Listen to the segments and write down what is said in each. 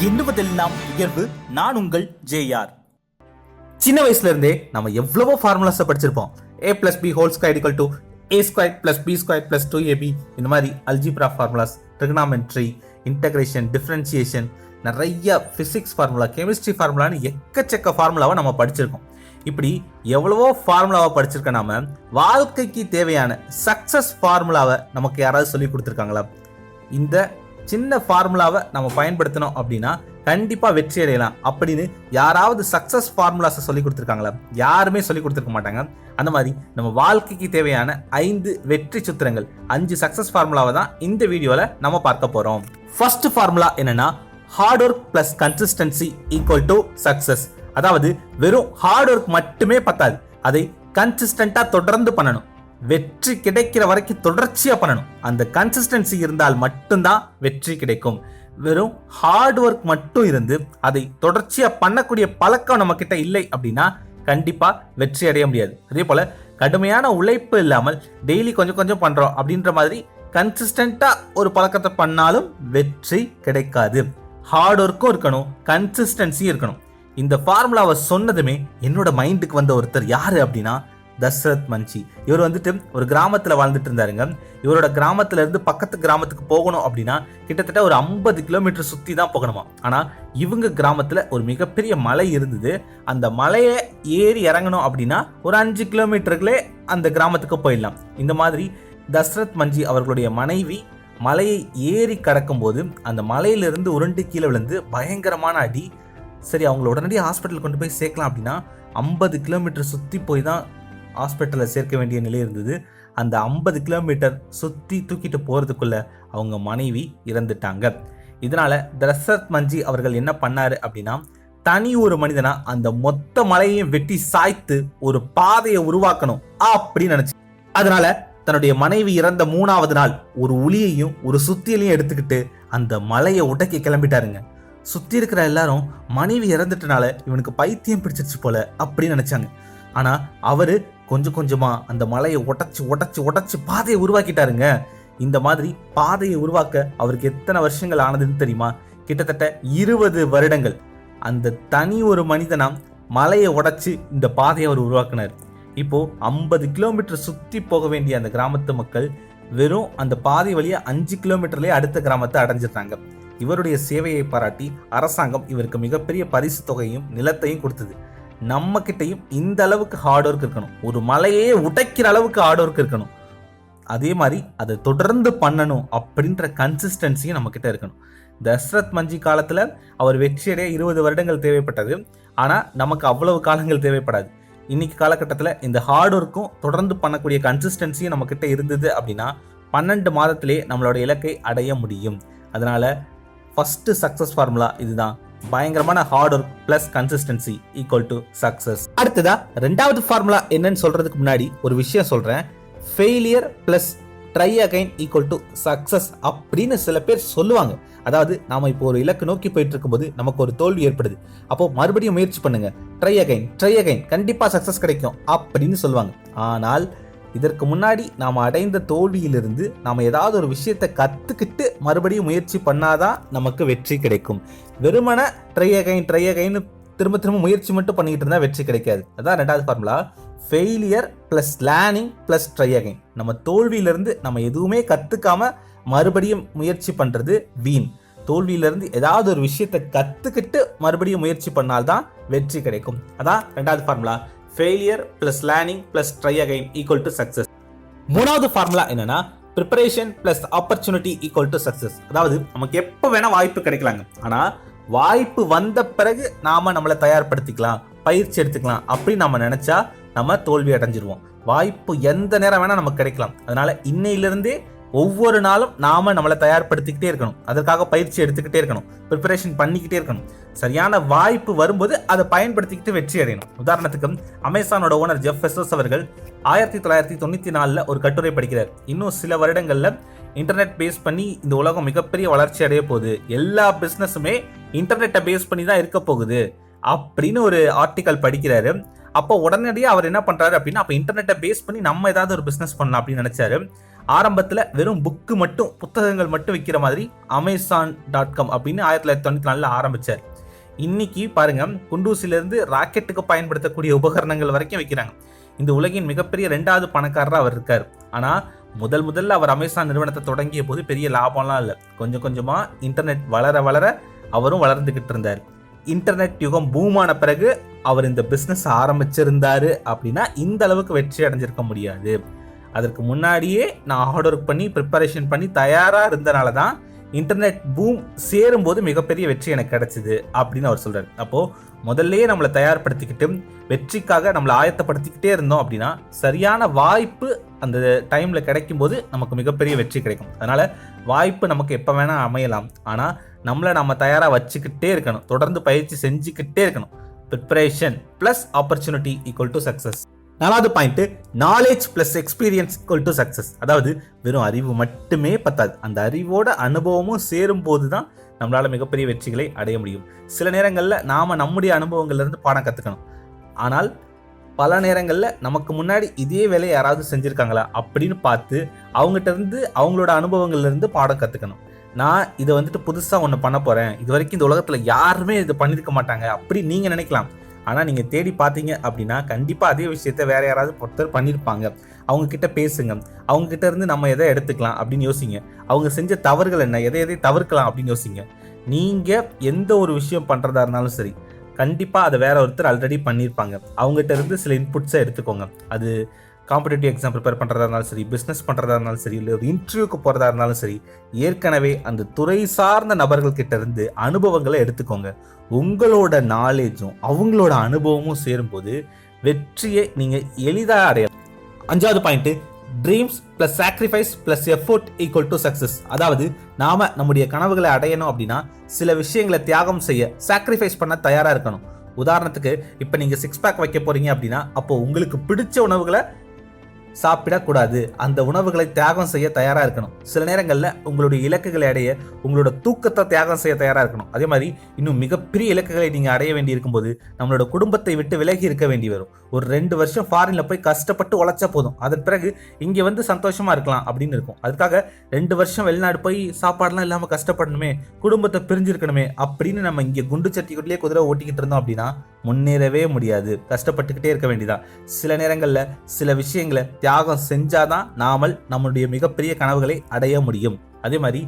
எண்ணுவதெல்லாம் உயர்வு. நான் உங்கள் ஜேஆர். சின்ன வயசுல இருந்தே நம்ம எவ்வளவோ ஃபார்முலாஸ் படிச்சிருப்போம். a+b² a² + b² + 2ab. இந்த மாதிரி algebra formulas, trigonometry, integration, differentiation, நிறைய பிசிக்ஸ் ஃபார்முலா, கெமிஸ்ட்ரி ஃபார்முலான்னு எக்கச்சக்க ஃபார்முலாவை நம்ம படிச்சிருக்கோம். இப்படி எவ்வளவோ ஃபார்முலாவை படிச்சிருக்க நாம வாழ்க்கைக்கு தேவையான சக்சஸ் ஃபார்முலாவை நமக்கு யாராவது சொல்லி கொடுத்துருக்காங்களா? இந்த சின்ன ஃபார்முலாவை நம்ம பயன்படுத்தணும் அப்படின்னா கண்டிப்பா வெற்றி அடையலாம் அப்படின்னு யாராவது சக்சஸ் ஃபார்முலாஸை சொல்லி கொடுத்துருக்காங்களா? யாருமே சொல்லி கொடுத்துருக்க மாட்டாங்க. அந்த மாதிரி நம்ம வாழ்க்கைக்கு தேவையான 5 வெற்றி சூத்திரங்கள், 5 சக்சஸ் ஃபார்முலாவை தான் இந்த வீடியோல நம்ம பார்க்க போறோம். ஃபர்ஸ்ட் ஃபார்முலா என்னன்னா, heart work plus consistency equal to success. அதாவது வெறும் ஹார்ட் ஒர்க் மட்டுமே பத்தாது, அதை கன்சிஸ்டன்டா தொடர்ந்து பண்ணணும். வெற்றி கிடைக்கிற வரைக்கும் தொடர்ச்சியா பண்ணணும். அந்த கன்சிஸ்டன்சி இருந்தால் மட்டும்தான் வெற்றி கிடைக்கும். வெறும் ஹார்ட் ஒர்க் மட்டும் இருந்து அதை தொடர்ச்சியா பண்ணக்கூடிய பழக்கம் நம்ம கிட்ட இல்லை அப்படின்னா கண்டிப்பா வெற்றி அடைய முடியாது. அதே போல கடுமையான உழைப்பு இல்லாமல் டெய்லி கொஞ்சம் கொஞ்சம் பண்றோம் அப்படின்ற மாதிரி கன்சிஸ்டன்டா ஒரு பழக்கத்தை பண்ணாலும் வெற்றி கிடைக்காது. ஹார்ட் ஒர்க்கும் இருக்கணும், கன்சிஸ்டன்சியும் இருக்கணும். இந்த ஃபார்முலாவை சொன்னதுமே என்னோட மைண்டுக்கு வந்த ஒருத்தர் யாரு அப்படின்னா தசரத் மஞ்சி. இவர் வந்துட்டு ஒரு கிராமத்துல வாழ்ந்துட்டு இருந்தாருங்க. இவரோட கிராமத்துல இருந்து பக்கத்து கிராமத்துக்கு போகணும் அப்படின்னா கிட்டத்தட்ட ஒரு 50 கிலோமீட்டர் சுத்தி தான் போகணுமா. ஆனா இவங்க கிராமத்துல ஒரு மிகப்பெரிய மலை இருந்தது. அந்த மலையை ஏறி இறங்கணும் அப்படின்னா ஒரு 5 கிலோமீட்டர்களே அந்த கிராமத்துக்கு போயிடலாம். இந்த மாதிரி தசரத் மஞ்சி அவர்களுடைய மனைவி மலையை ஏறி கடக்கும் போது அந்த மலையிலிருந்து உருண்டு கீழே விழுந்து பயங்கரமான அடி. சரி, அவங்கள உடனடியாக ஹாஸ்பிட்டல் கொண்டு போய் சேர்க்கலாம் அப்படின்னா 50 கிலோமீட்டர் சுற்றி போய் தான் ஹாஸ்பிட்டலில் சேர்க்க வேண்டிய நிலை இருந்தது. அந்த 50 கிலோமீட்டர் சுற்றி தூக்கிட்டு போகிறதுக்குள்ள அவங்க மனைவி இறந்துட்டாங்க. இதனால தசரத் மஞ்சி அவர்கள் என்ன பண்ணாரு அப்படின்னா, தனி ஒரு மனிதனா அந்த மொத்த மலையையும் வெட்டி சாய்த்து ஒரு பாதையை உருவாக்கணும் அப்படின்னு நினைச்சு, அதனால தன்னுடைய மனைவி இறந்த 3வது நாள் ஒரு உளியையும் ஒரு சுத்தியலையும் எடுத்துக்கிட்டு அந்த மலையை உடைக்க கிளம்பிட்டாருங்க. சுத்தி இருக்கிற எல்லாரும் மனைவி இறந்துட்டனால இவனுக்கு பைத்தியம் பிடிச்சிருச்சு போல அப்படின்னு நினைச்சாங்க. ஆனா அவரு கொஞ்சம் கொஞ்சமா அந்த மலையை உடைச்சு உடைச்சு உடைச்சு பாதையை உருவாக்கிட்டாருங்க. இந்த மாதிரி பாதையை உருவாக்க அவருக்கு எத்தனை வருஷங்கள் ஆனதுன்னு தெரியுமா? கிட்டத்தட்ட 20 வருடங்கள். அந்த தனி ஒரு மனிதனா மலையை உடைச்சு இந்த பாதையை அவர் உருவாக்குனார். இப்போ 50 கிலோமீட்டர் சுத்தி போக வேண்டிய அந்த கிராமத்து மக்கள் வெறும் அந்த பாதை வழியா 5 கிலோமீட்டர்லயே அடுத்த கிராமத்தை அடைஞ்சிட்டாங்க. இவருடைய சேவையை பாராட்டி அரசாங்கம் இவருக்கு மிகப்பெரிய பரிசு தொகையும் நிலத்தையும் கொடுத்தது. நம்ம கிட்டையும் இந்த அளவுக்கு ஹார்ட் ஒர்க் இருக்கணும். ஒரு மலையே உடைக்கிற அளவுக்கு ஹார்ட் ஒர்க் இருக்கணும். அதே மாதிரி அதை தொடர்ந்து பண்ணணும் அப்படின்ற கன்சிஸ்டன்சியும் நம்ம கிட்ட இருக்கணும். தசரத் மஞ்சி காலத்துல அவர் வெற்றியடைய 20 வருடங்கள் தேவைப்பட்டது. ஆனா நமக்கு அவ்வளவு காலங்கள் தேவைப்படாது. இன்னைக்கு காலகட்டத்தில் இந்த ஹார்ட் ஒர்க்கும் தொடர்ந்து பண்ணக்கூடிய கன்சிஸ்டன்சியும் நம்ம கிட்ட இருந்தது அப்படின்னா 12 மாதத்திலே நம்மளோட இலக்கை அடைய முடியும். அதனால ஃபர்ஸ்ட் சக்சஸ் ஃபார்முலா இதுதான். பயங்கரமான heart work plus consistency equal to success. அடுத்ததா 2வது ஃபார்முலா என்னன்னு சொல்றதுக்கு முன்னாடி ஒரு விஷயம் சொல்றேன். Failure plus try again equal to success அப்படின்னு சில பேர் சொல்லுவாங்க. அதாவது நாம இப்போ ஒரு இலக்கு நோக்கி போயிட்டு இருக்கும்போது நமக்கு ஒரு தோல்வி ஏற்படுது. அப்போ மறுபடியும் முயற்சி பண்ணுங்க, ட்ரை அகைன், கண்டிப்பா சக்சஸ் கிடைக்கும் அப்படின்னு சொல்லுவாங்க. ஆனால் இதற்கு முன்னாடி நாம் அடைந்த தோல்வியிலிருந்து நாம் ஏதாவது ஒரு விஷயத்தை கற்றுக்கிட்டு மறுபடியும் முயற்சி பண்ணாதான் நமக்கு வெற்றி கிடைக்கும். வெறுமன ட்ரை அகைன் திரும்ப திரும்ப முயற்சி மட்டும் பண்ணிக்கிட்டு இருந்தால் வெற்றி கிடைக்காது. அதான் 2வது formula. Failure plus learning plus try again. நம்ம தோல்வியிலிருந்து நம்ம எதுவுமே கற்றுக்காம மறுபடியும் முயற்சி பண்ணுறது வீண். தோல்வியிலிருந்து ஏதாவது ஒரு விஷயத்தை கற்றுக்கிட்டு மறுபடியும் முயற்சி பண்ணால்தான் வெற்றி கிடைக்கும். அதான் 2வது formula. Failure plus learning plus try again equal to success. 3வது ஃபார்முலா என்னன்னா, preparation plus opportunity equal to success. அதாவது நமக்கு எப்போ வேணா வாய்ப்பு கிடைக்கலாங்க. ஆனா வாய்ப்பு வந்த பிறகு நாம நம்மளை தயார்படுத்திக்கலாம், பயிற்சி எடுத்துக்கலாம் அப்படின்னு நம்ம நினைச்சா நம்ம தோல்வி அடைஞ்சிருவோம். வாய்ப்பு எந்த நேரம் வேணா நமக்கு கிடைக்கலாம். அதனால இன்னையிலிருந்தே ஒவ்வொரு நாளும் நாம நம்மளை தயார்படுத்திக்கிட்டே இருக்கணும். அதற்காக பயிற்சி எடுத்துக்கிட்டே இருக்கணும், ப்ரிப்பரேஷன் பண்ணிக்கிட்டே இருக்கணும். சரியான வாய்ப்பு வரும்போது அதை பயன்படுத்திக்கிட்டு வெற்றி அடையணும். உதாரணத்துக்கு அமேசானோட ஓனர் ஜெஃப் பெசோஸ் அவர்கள் 1994 ஒரு கட்டுரை படிக்கிறார். இன்னும் சில வருடங்கள்ல இன்டர்நெட் பேஸ் பண்ணி இந்த உலகம் மிகப்பெரிய வளர்ச்சி அடைய போகுது, எல்லா பிசினஸுமே இன்டர்நெட்டை பேஸ் பண்ணி தான் இருக்க போகுது அப்படின்னு ஒரு ஆர்டிக்கல் படிக்கிறாரு. அப்போ உடனடியாக அவர் என்ன பண்றாரு அப்படின்னா, அப்போ இன்டர்நெட்டை பேஸ் பண்ணி நம்ம ஏதாவது ஒரு பிசினஸ் பண்ணலாம் அப்படின்னு நினைச்சாரு. ஆரம்பத்தில் வெறும் புத்தகங்கள் மட்டும் விற்கிற மாதிரி Amazon.com அப்படின்னு 1994 ஆரம்பிச்சார். இன்னைக்கு பாருங்க, குண்டூசிலிருந்து ராக்கெட்டுக்கு பயன்படுத்தக்கூடிய உபகரணங்கள் வரைக்கும் விற்கிறாங்க. இந்த உலகின் மிகப்பெரிய 2வது பணக்காரராக அவர் இருக்கார். ஆனால் முதல்ல அவர் அமேசான் நிறுவனத்தை தொடங்கிய போது பெரிய லாபம்லாம் இல்லை. கொஞ்சம் கொஞ்சமாக இன்டர்நெட் வளர அவரும் வளர்ந்துக்கிட்டு இருந்தார். இன்டர்நெட் யுகம் பூமான பிறகு அவர் இந்த பிஸ்னஸ் ஆரம்பிச்சிருந்தாரு அப்படின்னா இந்த அளவுக்கு வெற்றி அடைஞ்சிருக்க முடியாது. அதற்கு முன்னாடியே நான் ஹார்ட் ஒர்க் பண்ணி ப்ரிப்பரேஷன் பண்ணி தயாராக இருந்தனால தான் இன்டர்நெட் பூம் சேரும்போது மிகப்பெரிய வெற்றி எனக்கு கிடைச்சிது அப்படின்னு அவர் சொல்றாரு. அப்போது முதல்லையே நம்மளை தயார்படுத்திக்கிட்டு வெற்றிக்காக நம்மளை ஆயத்தப்படுத்திக்கிட்டே இருந்தோம் அப்படின்னா சரியான வாய்ப்பு அந்த டைமில் கிடைக்கும் போது நமக்கு மிகப்பெரிய வெற்றி கிடைக்கும். அதனால் வாய்ப்பு நமக்கு எப்போ வேணால் அமையலாம். ஆனால் நம்மளை நம்ம தயாராக வச்சுக்கிட்டே இருக்கணும், தொடர்ந்து பயிற்சி செஞ்சுக்கிட்டே இருக்கணும். Preparation plus opportunity equal to success. 4வது point, knowledge plus experience equal to success. அதாவது வெறும் அறிவு மட்டுமே பத்தாது, அந்த அறிவோட அனுபவமும் சேரும் போது தான் நம்மளால மிகப்பெரிய வெற்றிகளை அடைய முடியும். சில நேரங்களில் நாம நம்முடைய அனுபவங்கள்லேருந்து பாடம் கற்றுக்கணும். ஆனால் பல நேரங்களில் நமக்கு முன்னாடி இதே வேலையை யாராவது செஞ்சுருக்காங்களா அப்படின்னு பார்த்து அவங்ககிட்ட இருந்து அவங்களோட அனுபவங்கள்லேருந்து பாடம் கற்றுக்கணும். நான் இதை புதுசாக ஒன்று பண்ண போகிறேன், இது வரைக்கும் இந்த உலகத்தில் யாருமே இதை பண்ணியிருக்க மாட்டாங்க அப்படி நீங்கள் நினைக்கலாம். ஆனால் நீங்கள் தேடி பார்த்தீங்க அப்படின்னா கண்டிப்பாக அதே விஷயத்த வேறு யாராவது ஒருத்தர் பண்ணியிருப்பாங்க. அவங்கக்கிட்ட பேசுங்க, அவங்கக்கிட்ட இருந்து நம்ம எதை எடுத்துக்கலாம் அப்படின்னு யோசிங்க. அவங்க செஞ்ச தவறுகள் என்ன, எதை தவிர்க்கலாம் அப்படின்னு யோசிங்க. நீங்கள் எந்த ஒரு விஷயம் பண்ணுறதா இருந்தாலும் சரி, கண்டிப்பாக அதை வேற ஒருத்தர் ஆல்ரெடி பண்ணியிருப்பாங்க. அவங்ககிட்ட இருந்து சில இன்புட்ஸை எடுத்துக்கோங்க. அது காம்படிட்டிவ் எக்ஸாம் ப்ரிப்பேர் பண்ணுறதா இருந்தாலும் சரி, பிஸ்னஸ் பண்ணுறதா இருந்தாலும் சரி, இல்லை ஒரு இன்டர்வியூக்கு போகிறதா இருந்தாலும் சரி, ஏற்கனவே அந்த துறை சார்ந்த நபர்கள் கிட்ட இருந்து அனுபவங்களை எடுத்துக்கோங்க. உங்களோட நாலேஜும் அவங்களோட அனுபவமும் சேரும்போது வெற்றியை நீங்கள் எளிதாக அடையலாம். 5வது point, dreams plus sacrifice plus effort equal to success. அதாவது நாம நம்முடைய கனவுகளை அடையணும் அப்படின்னா சில விஷயங்களை தியாகம் செய்ய, சாக்ரிஃபைஸ் பண்ண தயாராக இருக்கணும். உதாரணத்துக்கு இப்போ நீங்கள் 6 பேக் வைக்க போறீங்க அப்படின்னா அப்போ உங்களுக்கு பிடிச்ச உணவுகளை சாப்பிடக்கூடாது, அந்த உணவுகளை தியாகம் செய்ய தயாராக இருக்கணும். சில நேரங்களில் உங்களுடைய இலக்குகளை அடைய உங்களோட தூக்கத்தை தியாகம் செய்ய தயாராக இருக்கணும். அதே மாதிரி இன்னும் மிகப்பெரிய இலக்குகளை நீங்கள் அடைய வேண்டி இருக்கும்போது நம்மளோட குடும்பத்தை விட்டு விலகி இருக்க வேண்டி வரும். ஒரு 2 வருஷம் ஃபாரினில் போய் கஷ்டப்பட்டு உழைச்சா போதும், அதன் பிறகு இங்கே சந்தோஷமாக இருக்கலாம் அப்படின்னு இருக்கும். அதுக்காக 2 வருஷம் வெளிநாடு போய் சாப்பாடுலாம் இல்லாமல் கஷ்டப்படணுமே, குடும்பத்தை பிரிஞ்சிருக்கணுமே அப்படின்னு நம்ம இங்கே குண்டு சட்டிக்குள்ளேயே குதிரை ஓட்டிக்கிட்டு இருந்தோம் அப்படின்னா முன்னேறவே முடியாது, கஷ்டப்பட்டுக்கிட்டே இருக்க வேண்டியதான். சில நேரங்களில் சில விஷயங்களை தியாகம் செஞ்சாதான் நாமல் நம்மளுடைய மிகப்பெரிய கனவுகளை அடைய முடியும். அதே மாதிரி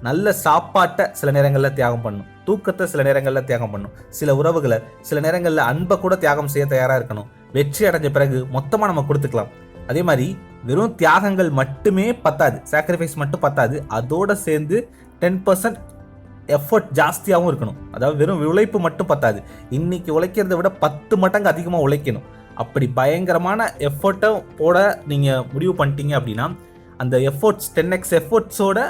நல்ல சாப்பாட்டை சில நேரங்களில் தியாகம் பண்ணணும், தூக்கத்தை சில நேரங்களில் தியாகம் பண்ணணும், சில உறவுகளை சில நேரங்களில் அன்பை கூட தியாகம் செய்ய தயாராக இருக்கணும். வெற்றி அடைஞ்ச பிறகு மொத்தமாக நம்ம கொடுத்துக்கலாம். அதே மாதிரி வெறும் தியாகங்கள் மட்டுமே பத்தாது, சாக்ரிஃபைஸ் மட்டும் பத்தாது, அதோட சேர்ந்து 10% எஃபர்ட் ஜாஸ்தியாகவும் இருக்கணும். அதாவது வெறும் உழைப்பு மட்டும் பத்தாது, இன்னைக்கு உழைக்கிறத விட 10 மடங்கு அதிகமாக உழைக்கணும். அப்படி பயங்கரமான எஃபர்ட்டை போட நீங்கள் முடிவு பண்ணிட்டீங்க அப்படின்னா அந்த எஃபர்ட்ஸ் 10x எஃபர்ட்ஸோட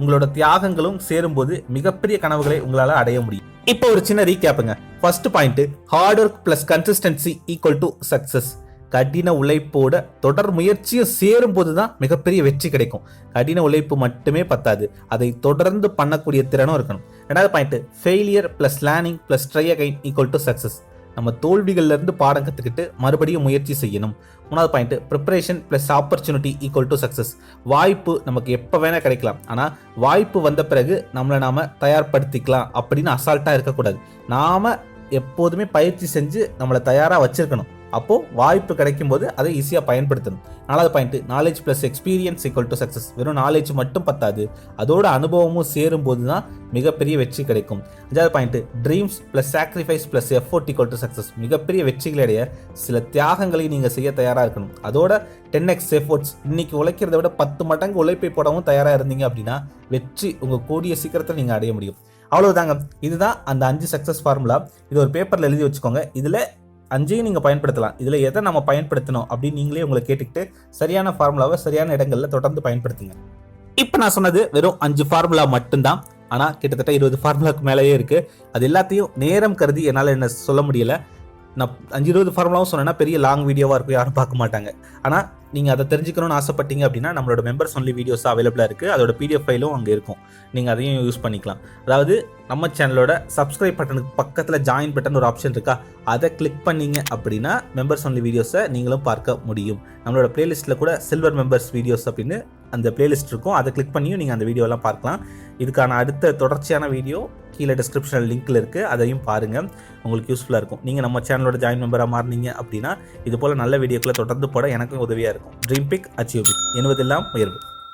உங்களோட தியாகங்களும் சேரும்போது மிகப்பெரிய கனவுகளை உங்களால் அடைய முடியும். இப்போ ஒரு சின்ன ரீகேப்புங்க. First point, hard work plus consistency equal to success. கடின உழைப்போட தொடர் முயற்சியும் சேரும் போதுதான் மிகப்பெரிய வெற்றி கிடைக்கும். கடின உழைப்பு மட்டுமே பத்தாது, அதை தொடர்ந்து பண்ணக்கூடிய திறனும் இருக்கணும். 2வது point, failure plus learning plus try again equal to success. நம்ம தோல்விகள்ல இருந்து பாடம் கற்றுக்கிட்டு மறுபடியும் முயற்சி செய்யணும். 3வது point, preparation plus opportunity equal to success. வாய்ப்பு நமக்கு எப்போ வேணா கிடைக்கலாம், ஆனால் வாய்ப்பு வந்த பிறகு நம்மளை நாம தயார்படுத்திக்கலாம் அப்படின்னு அசால்ட்டாக இருக்கக்கூடாது. நாம எப்போதுமே பயிற்சி செஞ்சு நம்மளை தயாராக வச்சிருக்கணும். அப்போ வாய்ப்பு கிடைக்கும் போது அதை ஈஸியாக பயன்படுத்தணும். 4வது point, knowledge plus experience equal to success. வெறும் நாலேஜ் மட்டும் பத்தாது, அதோட அனுபவமும் சேரும் போது தான் மிகப்பெரிய வெற்றி கிடைக்கும். 5வது point, dreams plus sacrifice plus effort equal to success. மிகப்பெரிய வெற்றிகளுடைய சில தியாகங்களை நீங்கள் செய்ய தயாராக இருக்கணும். அதோட 10x எஃபோர்ட்ஸ், இன்னைக்கு உழைக்கிறத விட 10 மடங்கு உழைப்பை போடவும் தயாராக இருந்தீங்க அப்படின்னா வெற்றி உங்கள் கூடிய சீக்கிரத்தில் நீங்கள் அடைய முடியும். அவ்வளவுதாங்க, இதுதான் அந்த 5 சக்சஸ் ஃபார்முலா. இது ஒரு பேப்பரில் எழுதி வச்சுக்கோங்க. இதில் 5ஐயும் நீங்கள் பயன்படுத்தலாம். இதில் எதை நம்ம பயன்படுத்தணும் அப்படின்னு நீங்களே உங்களை கேட்டுக்கிட்டு சரியான ஃபார்முலாவை சரியான இடங்களில் தொடர்ந்து பயன்படுத்துங்க. இப்போ நான் சொன்னது வெறும் 5 ஃபார்முலா மட்டும்தான், ஆனால் கிட்டத்தட்ட 20 ஃபார்முலாக்கு மேலேயே இருக்குது. அது எல்லாத்தையும் நேரம் கருதி என்னால் என்ன சொல்ல முடியலை. நான் 5-20 ஃபார்முலாவும் சொன்னேன்னா பெரிய லாங் வீடியோவாக இருக்கும், யாரும் பார்க்க மாட்டாங்க. ஆனால் நீங்கள் அதை தெரிஞ்சுக்கணும்னு ஆசைப்பட்டீங்க அப்படின்னா நம்மளோட மெம்பர்ஸ் ஒன்லி வீடியோஸ் அவைலபிளாக இருக்குது. அதோட PDF ஃபைலும் அங்கே இருக்கும், நீங்கள் அதையும் யூஸ் பண்ணிக்கலாம். அதாவது நம்ம சேனலோட சப்ஸ்கிரைப் பட்டனுக்கு பக்கத்தில் ஜாயின் பட்டன் ஒரு ஆப்ஷன் இருக்கா, அதை கிளிக் பண்ணிங்க அப்படின்னா மெம்பர்ஸ் ஒன்லி வீடியோஸை நீங்களும் பார்க்க முடியும். நம்மளோட பிளேலிஸ்ட்டில் கூட சில்வர் மெம்பர்ஸ் வீடியோஸ் அப்படின்னு அந்த பிளேலிஸ்ட் இருக்கும், அதை கிளிக் பண்ணியும் நீங்கள் அந்த வீடியோலாம் பார்க்கலாம். இதுக்கான அடுத்த தொடர்ச்சியான வீடியோ கீழே டிஸ்கிரிப்ஷனில் லிங்க்கில் இருக்குது, அதையும் பாருங்கள், உங்களுக்கு யூஸ்ஃபுல்லாக இருக்கும். நீங்கள் நம்ம சேனலோட ஜாயின் மெம்பராக மாறினீங்க அப்படின்னா இது போல் நல்ல வீடியோக்களை தொடர்ந்து போட எனக்கும் உதவியாக இருக்கும். ட்ரீம் பிக் அச்சீவ் பிக், என்பதெல்லாம் உயர்வு.